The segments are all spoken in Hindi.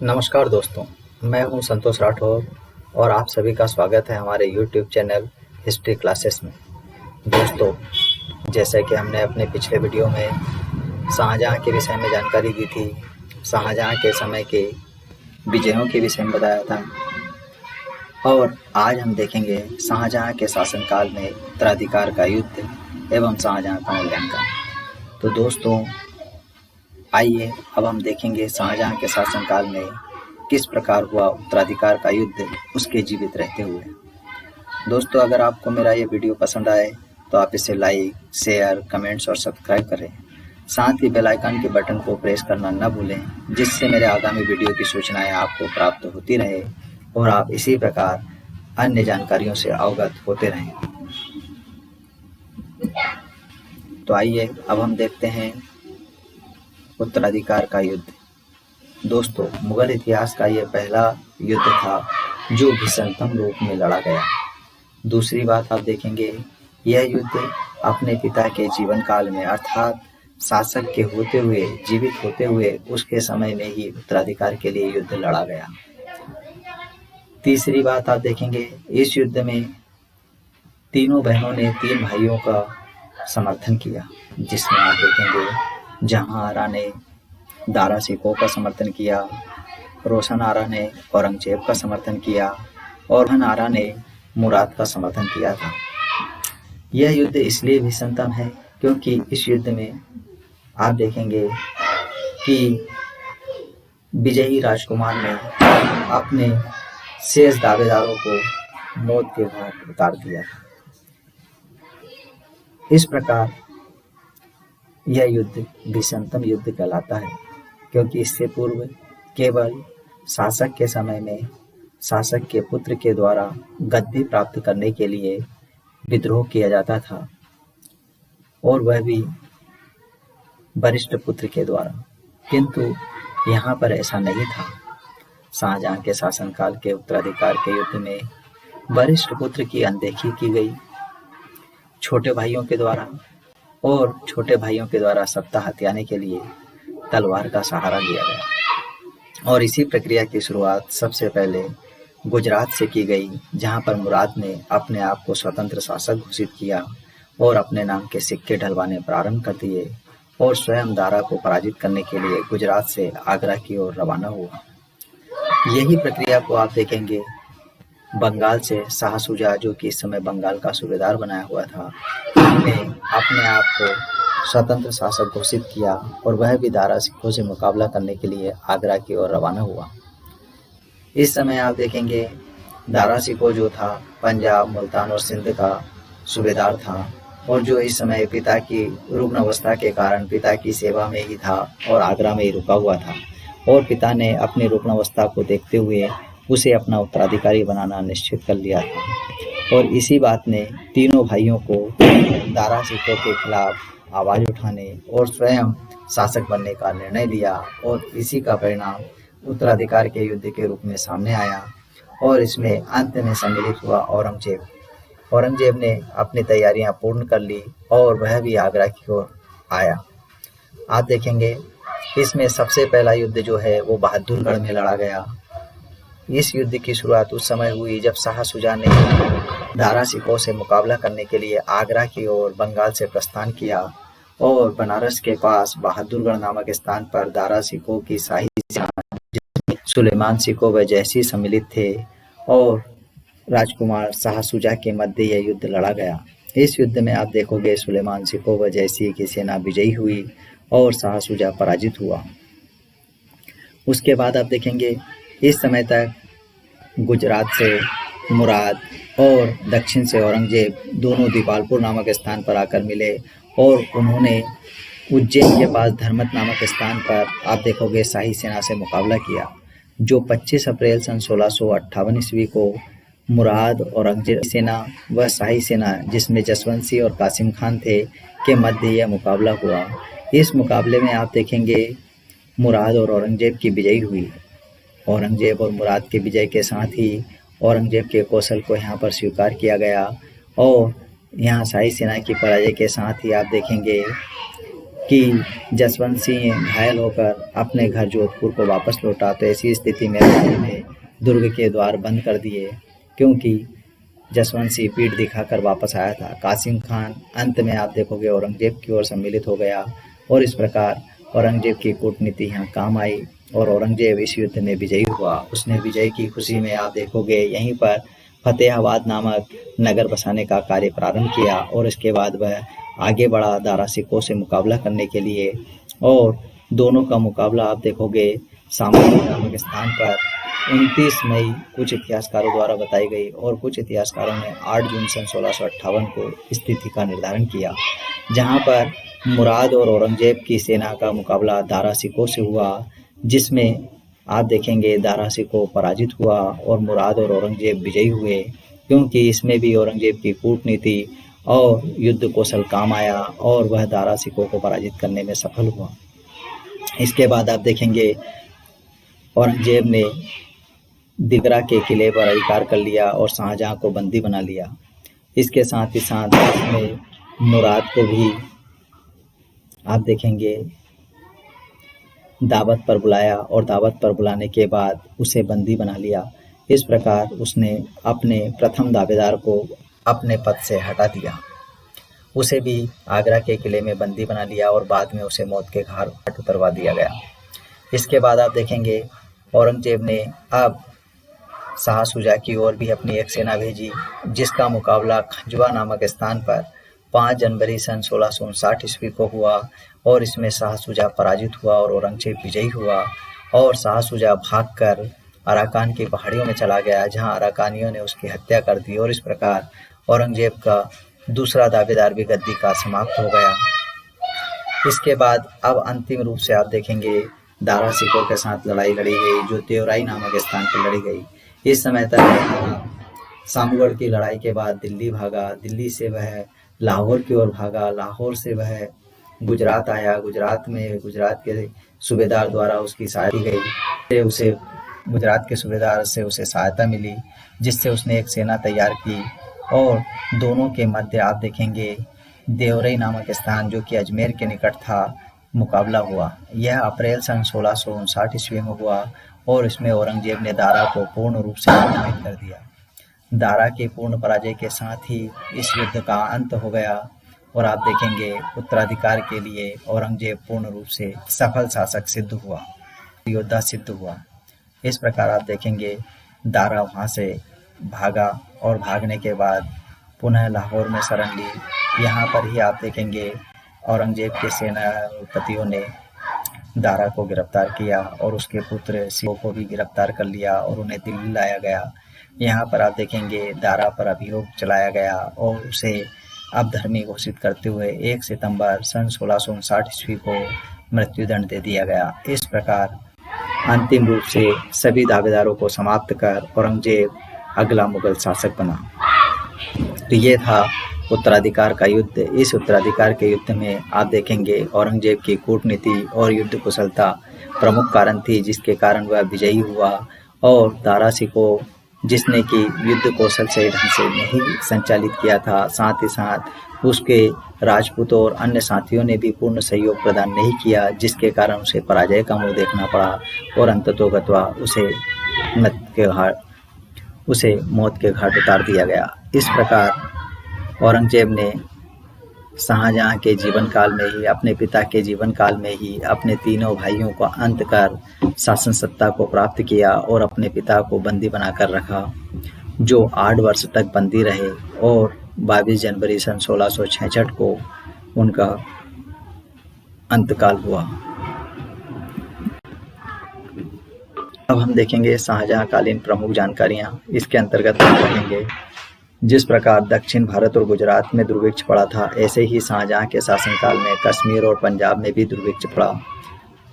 नमस्कार दोस्तों, मैं हूं संतोष राठौर और आप सभी का स्वागत है हमारे YouTube चैनल हिस्ट्री क्लासेस में। दोस्तों, जैसे कि हमने अपने पिछले वीडियो में शाहजहां के विषय में जानकारी दी थी, शाहजहां के समय के विजयों के विषय में बताया था और आज हम देखेंगे शाहजहां के शासनकाल में उत्तराधिकार का युद्ध एवं शाहजहां का मूल्यांकन। तो दोस्तों, आइए अब हम देखेंगे शाहजहां के शासनकाल में किस प्रकार हुआ उत्तराधिकार का युद्ध उसके जीवित रहते हुए। दोस्तों, अगर आपको मेरा ये वीडियो पसंद आए तो आप इसे लाइक, शेयर, कमेंट्स और सब्सक्राइब करें। साथ ही बेल आइकन के बटन को प्रेस करना न भूलें, जिससे मेरे आगामी वीडियो की सूचनाएं आपको प्राप्त होती रहे और आप इसी प्रकार अन्य जानकारियों से अवगत होते रहें। तो आइए अब हम देखते हैं उत्तराधिकार का युद्ध। दोस्तों, मुगल इतिहास का यह पहला युद्ध था जो भीषणतम रूप में लड़ा गया। दूसरी बात आप देखेंगे, यह युद्ध अपने पिता के जीवन काल में अर्थात शासक के होते हुए, जीवित होते हुए उसके समय में ही उत्तराधिकार के लिए युद्ध लड़ा गया। तीसरी बात आप देखेंगे, इस युद्ध में तीनों बहनों ने तीन भाइयों का समर्थन किया, जिसमें आप देखेंगे जहां आरा ने दारा शिकोह का समर्थन किया, रोशन आरा ने औरंगजेब का समर्थन किया और हन आरा ने मुराद का समर्थन किया था। यह युद्ध इसलिए भीषणतम है क्योंकि इस युद्ध में आप देखेंगे कि विजयी राजकुमार ने अपने शेष दावेदारों को मौत के घाट उतार दिया था। इस प्रकार यह युद्ध भीषणतम युद्ध कहलाता है, क्योंकि इससे पूर्व केवल शासक के समय में शासक के पुत्र के द्वारा गद्दी प्राप्त करने के लिए विद्रोह किया जाता था, और वह भी वरिष्ठ पुत्र के द्वारा, किंतु यहाँ पर ऐसा नहीं था। शाहजहां के शासनकाल के उत्तराधिकार के युद्ध में वरिष्ठ पुत्र की अनदेखी की गई छोटे भाइयों के द्वारा, और छोटे भाइयों के द्वारा सत्ता हथियाने के लिए तलवार का सहारा लिया गया। और इसी प्रक्रिया की शुरुआत सबसे पहले गुजरात से की गई, जहां पर मुराद ने अपने आप को स्वतंत्र शासक घोषित किया और अपने नाम के सिक्के ढलवाने प्रारंभ कर दिए और स्वयं दारा को पराजित करने के लिए गुजरात से आगरा की ओर रवाना हुआ। यही प्रक्रिया को आप देखेंगे बंगाल से शाह शुजा, जो कि इस समय बंगाल का सूबेदार बनाया हुआ था, ने अपने आप को स्वतंत्र शासक घोषित किया और वह भी दारा सिकोह से मुकाबला करने के लिए आगरा की ओर रवाना हुआ। इस समय आप देखेंगे दारा सिकोह जो था पंजाब, मुल्तान और सिंध का सूबेदार था, और जो इस समय पिता की रुग्ण अवस्था के कारण पिता की सेवा में ही था और आगरा में ही रुका हुआ था, और पिता ने अपनी रुग्ण अवस्था को देखते हुए उसे अपना उत्तराधिकारी बनाना निश्चित कर लिया था। और इसी बात ने तीनों भाइयों को दारा सिकोह के खिलाफ आवाज उठाने और स्वयं शासक बनने का निर्णय लिया, और इसी का परिणाम उत्तराधिकार के युद्ध के रूप में सामने आया। और इसमें अंत में सम्मिलित हुआ औरंगजेब। औरंगजेब ने अपनी तैयारियां पूर्ण कर ली और वह भी आगरा की ओर आया। आप देखेंगे इसमें सबसे पहला युद्ध जो है वो बहादुरगढ़ में लड़ा गया। इस युद्ध की शुरुआत उस समय हुई जब शाह शुजा ने दारा शिकोह से मुकाबला करने के लिए आगरा की ओर बंगाल से प्रस्थान किया, और बनारस के पास बहादुरगढ़ नामक स्थान पर दारा शिकोह की शाही सेना, जिसमें सुलेमान शिकोह व जयसी सम्मिलित थे, और राजकुमार शाह शुजा के मध्य यह युद्ध लड़ा गया। इस युद्ध में आप देखोगे सुलेमान शिकोह व जयसी की सेना विजयी हुई और शाह शुजा पराजित हुआ। उसके बाद आप देखेंगे इस समय तक गुजरात से मुराद और दक्षिण से औरंगजेब दोनों दीपालपुर नामक स्थान पर आकर मिले, और उन्होंने उज्जैन के पास धर्मत नामक स्थान पर आप देखोगे शाही सेना से मुकाबला किया, जो 25 अप्रैल सन 1658 ईस्वी को मुराद, औरंगजेब सेना व शाही सेना, जिसमें जसवंत सिंह और कासिम खान थे, के मध्य यह मुकाबला हुआ। इस मुकाबले में आप देखेंगे मुराद और औरंगजेब की विजयी हुई। औरंगजेब और मुराद के विजय के साथ ही औरंगजेब के कौशल को यहाँ पर स्वीकार किया गया, और यहाँ शाही सेना की पराजय के साथ ही आप देखेंगे कि जसवंत सिंह घायल होकर अपने घर जोधपुर को वापस लौटा। तो ऐसी स्थिति में राजा ने दुर्ग के द्वार बंद कर दिए, क्योंकि जसवंत सिंह पीठ दिखाकर वापस आया था। कासिम खान अंत में आप देखोगे औरंगजेब की ओर सम्मिलित हो गया, और इस प्रकार औरंगजेब की कूटनीति यहाँ काम आई और औरंगजेब इस युद्ध में विजयी हुआ। उसने विजय की खुशी में आप देखोगे यहीं पर फतेहाबाद नामक नगर बसाने का कार्य प्रारंभ किया, और इसके बाद वह आगे बढ़ा दारा सिकों से मुकाबला करने के लिए। और दोनों का मुकाबला आप देखोगे सामग्री नामक स्थान पर 29 मई कुछ इतिहासकारों द्वारा बताई गई, और कुछ इतिहासकारों ने 8 जून सन 1658 को स्थिति का निर्धारण किया, जहां पर मुराद और औरंगजेब की सेना का मुकाबला दारा सिकों से हुआ, जिसमें आप देखेंगे दारा सिकों पराजित हुआ और मुराद और औरंगजेब विजयी हुए, क्योंकि इसमें भी औरंगजेब की कूटनीति और युद्ध कौशल काम आया और वह दारा सिकों को पराजित करने में सफल हुआ। इसके बाद आप देखेंगे औरंगजेब ने दिगरा के किले पर अधिकार कर लिया और शाहजहां को बंदी बना लिया। इसके साथ ही साथ उसने मुराद को भी आप देखेंगे दावत पर बुलाया, और दावत पर बुलाने के बाद उसे बंदी बना लिया। इस प्रकार उसने अपने प्रथम दावेदार को अपने पद से हटा दिया। उसे भी आगरा के किले में बंदी बना लिया और बाद में उसे मौत के घाट उतरवा दिया गया। इसके बाद आप देखेंगे औरंगजेब ने अब शाह शुजा की ओर भी अपनी एक सेना भेजी, जिसका मुकाबला खंजवा नामक स्थान पर 5 जनवरी सन 1659 ईस्वी को हुआ, और इसमें शाह शुजा पराजित हुआ और औरंगजेब विजयी हुआ। और शाह शुजा भागकर अराकान की पहाड़ियों में चला गया, जहां अराकानियों ने उसकी हत्या कर दी, और इस प्रकार औरंगजेब का दूसरा दावेदार भी गद्दी का समाप्त हो गया। इसके बाद अब अंतिम रूप से आप देखेंगे दारा सिकों के साथ लड़ाई लड़ी गई, जो देवराई नामक स्थान पर लड़ी गई। इस समय तक सामगढ़ की लड़ाई के बाद दिल्ली भागा, दिल्ली से वह लाहौर की ओर भागा, लाहौर से वह गुजरात आया, गुजरात में गुजरात के सूबेदार द्वारा उसकी सहायता की गई, उसे गुजरात के सूबेदार से उसे सहायता मिली, जिससे उसने एक सेना तैयार की, और दोनों के मध्य आप देखेंगे देवरई नामक स्थान जो कि अजमेर के निकट था मुकाबला हुआ। यह अप्रैल सन 1659 ईस्वी में हुआ, और इसमें औरंगजेब ने दारा को पूर्ण रूप से पराजित कर दिया। दारा के पूर्ण पराजय के साथ ही इस युद्ध का अंत हो गया, और आप देखेंगे उत्तराधिकार के लिए औरंगजेब पूर्ण रूप से सफल शासक सिद्ध हुआ, योद्धा सिद्ध हुआ। इस प्रकार आप देखेंगे दारा वहाँ से भागा, और भागने के बाद पुनः लाहौर में शरण ली। यहाँ पर ही आप देखेंगे औरंगजेब के सेनापतियों ने दारा को गिरफ्तार किया और उसके पुत्र सिंह को भी गिरफ्तार कर लिया और उन्हें दिल्ली लाया गया। यहाँ पर आप देखेंगे दारा पर अभियोग चलाया गया और उसे अपधर्मी घोषित करते हुए 1 सितंबर सन 1659 ईस्वी को मृत्युदंड दे दिया गया। इस प्रकार अंतिम रूप से सभी दावेदारों को समाप्त कर औरंगजेब अगला मुगल शासक बना। तो ये था उत्तराधिकार का युद्ध। इस उत्तराधिकार के युद्ध में आप देखेंगे औरंगजेब की कूटनीति और युद्ध कुशलता प्रमुख कारण थी, जिसके कारण वह विजयी हुआ, और दारा सिकों जिसने कि युद्ध कौशल से ढंग से नहीं संचालित किया था, साथ ही साथ उसके राजपूतों और अन्य साथियों ने भी पूर्ण सहयोग प्रदान नहीं किया, जिसके कारण उसे पराजय का मुंह देखना पड़ा और अंततोगत्वा उसे मौत के घाट उतार दिया गया। इस प्रकार औरंगजेब ने शाहजहां के जीवन काल में ही, अपने पिता के जीवन काल में ही अपने तीनों भाइयों को अंत कर शासन सत्ता को प्राप्त किया और अपने पिता को बंदी बनाकर रखा, जो 8 वर्ष तक बंदी रहे, और 22 जनवरी सन 1666 को उनका अंतकाल हुआ। अब हम देखेंगे शाहजहां कालीन प्रमुख जानकारियां। इसके अंतर्गत हम देखेंगे जिस प्रकार दक्षिण भारत और गुजरात में दुर्भिक्ष पड़ा था, ऐसे ही शाहजहां के शासनकाल में कश्मीर और पंजाब में भी दुर्भिक्ष पड़ा।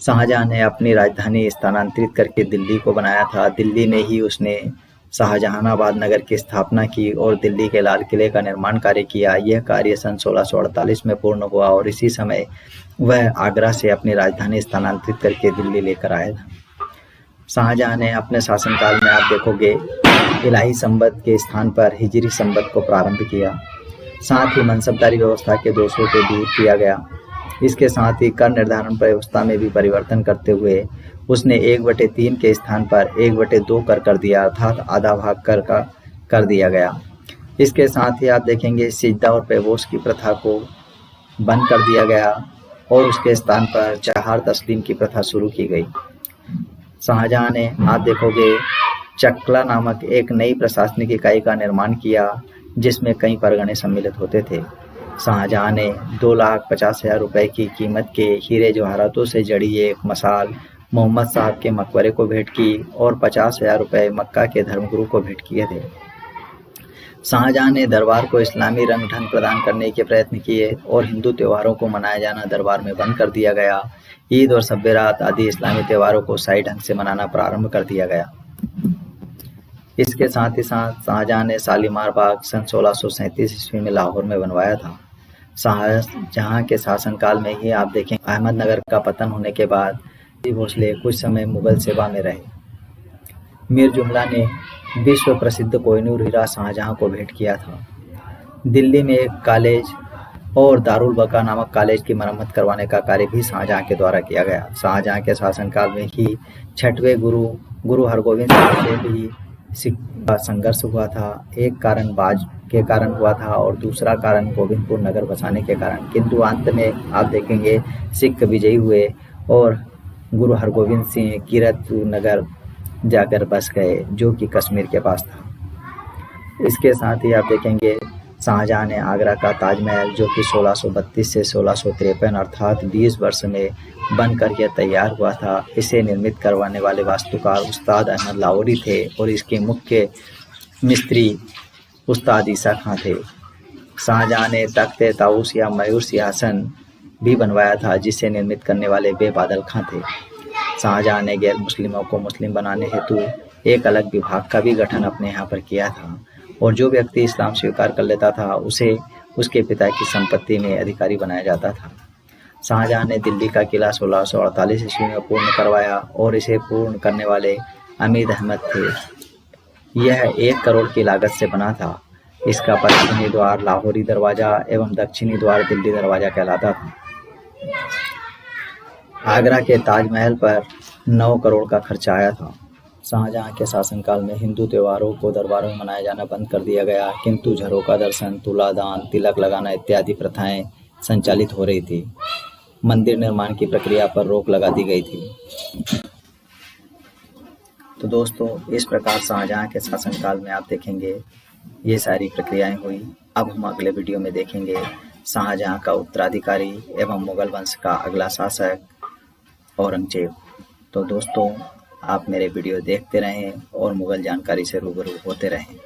शाहजहां ने अपनी राजधानी स्थानांतरित करके दिल्ली को बनाया था। दिल्ली में ही उसने शाहजहानाबाद नगर की स्थापना की और दिल्ली के लाल किले का निर्माण कार्य किया। यह कार्य सन 1648 में पूर्ण हुआ और इसी समय वह आगरा से अपनी राजधानी स्थानांतरित करके दिल्ली लेकर आया था। शाहजहां ने अपने शासनकाल में आप देखोगे इलाही संबत के स्थान पर हिजरी संबत को प्रारंभ किया। साथ ही मनसबदारी व्यवस्था के दोषों को दूर किया गया। इसके साथ ही कर निर्धारण व्यवस्था में भी परिवर्तन करते हुए उसने 1/3 के स्थान पर 1/2 कर दिया, अर्थात आधा भाग कर दिया गया। इसके साथ ही आप देखेंगे सिजदा और पैबोस की प्रथा को बंद कर दिया गया और उसके स्थान पर चहार तस्लीम की प्रथा शुरू की गई। शाहजहां ने आप देखोगे चकला नामक एक नई प्रशासनिक इकाई का निर्माण किया जिसमें कई परगने सम्मिलित होते थे। शाहजहां ने 2,50,000 रुपए की कीमत के हीरे जवाहरातों से जड़ी एक मसाल मोहम्मद साहब के मकबरे को भेंट की और 50,000 रुपए मक्का के धर्मगुरु को भेंट किए थे। शाहजहां ने दरबार को इस्लामी रंग ढंग प्रदान करने के प्रयत्न किए और हिंदू त्योहारों को मनाया जाना दरबार में बंद कर दिया गया। ईद और शब बारात आदि इस्लामी त्योहारों को शाही ढंग से मनाना प्रारंभ कर दिया गया। इसके साथ ही साथ शाहजहां ने शालीमार बाग सन 1637 ईस्वी में लाहौर में बनवाया था। शाहजहां के शासनकाल में ही आप देखें अहमदनगर का पतन होने के बाद भोसले कुछ समय मुगल सेवा में रहे। मीर जुमला ने विश्व प्रसिद्ध कोहिनूर हीरा शाहजहां को भेंट किया था। दिल्ली में एक कॉलेज और दारुल बका नामक कॉलेज की मरम्मत करवाने का कार्य भी शाहजहां के द्वारा किया गया। शाहजहां के शासनकाल में ही छठवें गुरु हरगोविंद साहब से भी सिख का संघर्ष हुआ था। एक कारण बाज के कारण हुआ था और दूसरा कारण गोविंदपुर नगर बसाने के कारण, किंतु अंत में आप देखेंगे सिख विजयी हुए और गुरु हरगोविंद सिंह कीरतपुर नगर जाकर बस गए जो कि कश्मीर के पास था। इसके साथ ही आप देखेंगे शाहजहां ने आगरा का ताजमहल जो कि 1632 से 1653 अर्थात 20 वर्ष में बनकर यह तैयार हुआ था, इसे निर्मित करवाने वाले वास्तुकार उस्ताद अहमद लाहौरी थे और इसके मुख्य मिस्त्री उस्ताद ईसा खां थे। शाहजहां ने तख्त ताऊस या मयूर सिंहासन भी बनवाया था जिसे निर्मित करने वाले बेबादल खां थे। शाहजहां ने गैर मुस्लिमों को मुस्लिम बनाने हेतु एक अलग विभाग का भी गठन अपने यहाँ पर किया था और जो व्यक्ति इस्लाम स्वीकार कर लेता था उसे उसके पिता की संपत्ति में अधिकारी बनाया जाता था। शाहजहां ने दिल्ली का किला 1648 ईस्वी में पूर्ण करवाया और इसे पूर्ण करने वाले अमीद अहमद थे। यह 1 करोड़ की लागत से बना था। इसका पश्चिमी द्वार लाहौरी दरवाजा एवं दक्षिणी द्वार दिल्ली दरवाजा कहलाता था। आगरा के ताजमहल पर 9 करोड़ का खर्चा आया था। शाहजहां के शासनकाल में हिंदू त्योहारों को दरबारों में मनाया जाना बंद कर दिया गया, किंतु झरोका दर्शन, तुलादान, तिलक लगाना इत्यादि प्रथाएं संचालित हो रही थी। मंदिर निर्माण की प्रक्रिया पर रोक लगा दी गई थी। तो दोस्तों, इस प्रकार शाहजहां के शासनकाल में आप देखेंगे ये सारी प्रक्रियाएं हुई। अब हम अगले वीडियो में देखेंगे शाहजहां का उत्तराधिकारी एवं मुगल वंश का अगला शासक औरंगजेब। तो दोस्तों, आप मेरे वीडियो देखते रहें और मुगल जानकारी से रूबरू होते रहें।